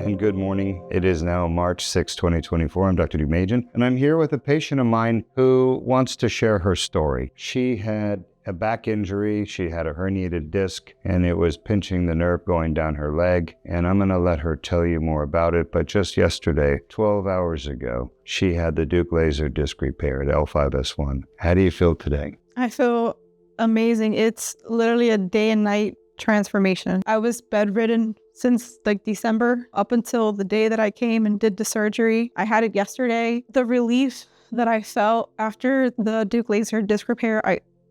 and good morning. It is now March 6, 2024. I'm Dr. Deuk, and I'm here with a patient of mine who wants to share her story. She had a back injury, she had a herniated disc, and it was pinching the nerve going down her leg, and I'm going to let her tell you more about it. But just yesterday, 12 hours ago, she had the Deuk laser disc repaired, L5S1. How do you feel today? I feel amazing. It's literally a day and night transformation. I was bedridden since December up until the day that I came and did the surgery. I had it yesterday. The relief that I felt after the Deuk laser disc repair,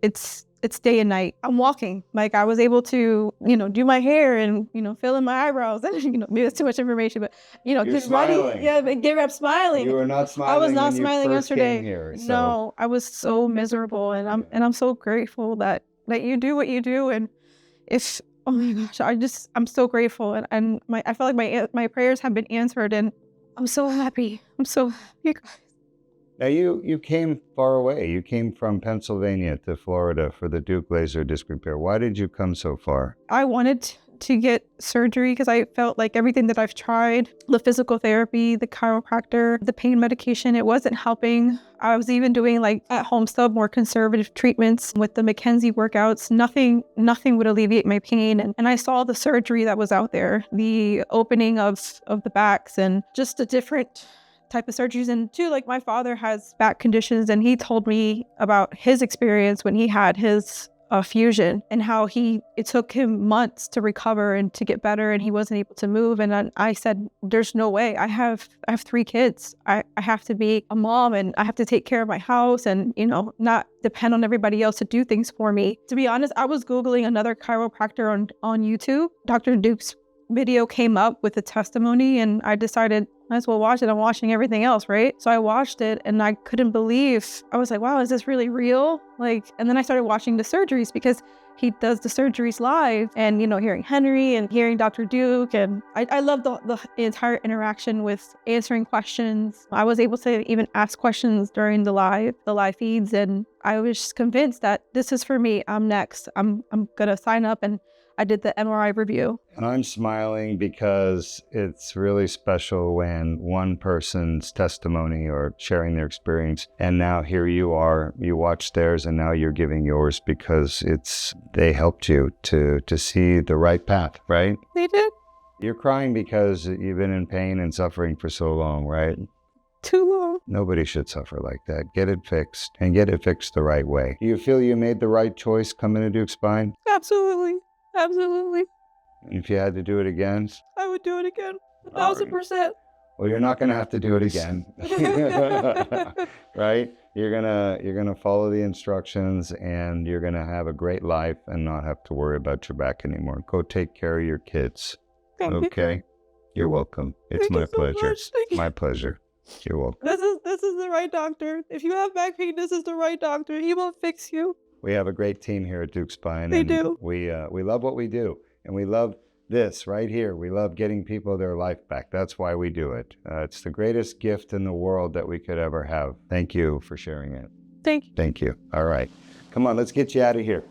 it's day and night. I'm walking. I was able to, do my hair and, fill in my eyebrows. And, maybe it's too much information, but, You're get smiling. ready. Yeah, get up smiling. You were not smiling. I was not when smiling you first yesterday. Came here, so. No, I was so miserable, and I'm so grateful that you do what you do. And if, oh my gosh, I'm so grateful. And I feel like my prayers have been answered, and I'm so happy. I'm so happy. Now you came far away. You came from Pennsylvania to Florida for the Deuk laser disc repair. Why did you come so far? I wanted to get surgery because I felt like everything that I've tried, the physical therapy, the chiropractor, the pain medication, it wasn't helping. I was even doing at home stuff, more conservative treatments with the McKenzie workouts. Nothing would alleviate my pain. And I saw the surgery that was out there, the opening of the backs and just a different type of surgeries. And too, my father has back conditions, and he told me about his experience when he had his fusion and how it took him months to recover and to get better, and he wasn't able to move. And I said, there's no way. I have 3 kids. I have to be a mom, and I have to take care of my house and, not depend on everybody else to do things for me. To be honest, I was Googling another chiropractor on YouTube. Dr. Deuk's video came up with a testimony, and I decided might as well watch it. I'm watching everything else, right? So I watched it, and I couldn't believe. I was like, wow, is this really real? And then I started watching the surgeries because he does the surgeries live, and, hearing Henry and hearing Dr. Deuk. And I love the entire interaction with answering questions. I was able to even ask questions during the live feeds, and I was convinced that this is for me. I'm next. I'm going to sign up, and I did the MRI review. And I'm smiling because it's really special when one person's testimony or sharing their experience, and now here you are, you watch theirs, and now you're giving yours because they helped you to see the right path, right? They did. You're crying because you've been in pain and suffering for so long, right? Too long. Nobody should suffer like that. Get it fixed, and get it fixed the right way. Do you feel you made the right choice coming to Deuk Spine? Absolutely. Absolutely. And if you had to do it again? I would do it again. 1,000%. Well, you're not going to have to do it again. Right? You're gonna follow the instructions, and you're going to have a great life and not have to worry about your back anymore. Go take care of your kids. Thank you. You're welcome. It's my pleasure. My pleasure. You're welcome. This is the right doctor. If you have back pain, this is the right doctor. He will fix you. We have a great team here at Deuk Spine. They do. We love what we do, and we love this right here. We love getting people their life back. That's why we do it. It's the greatest gift in the world that we could ever have. Thank you for sharing it. Thank you. Thank you. All right. Come on, let's get you out of here.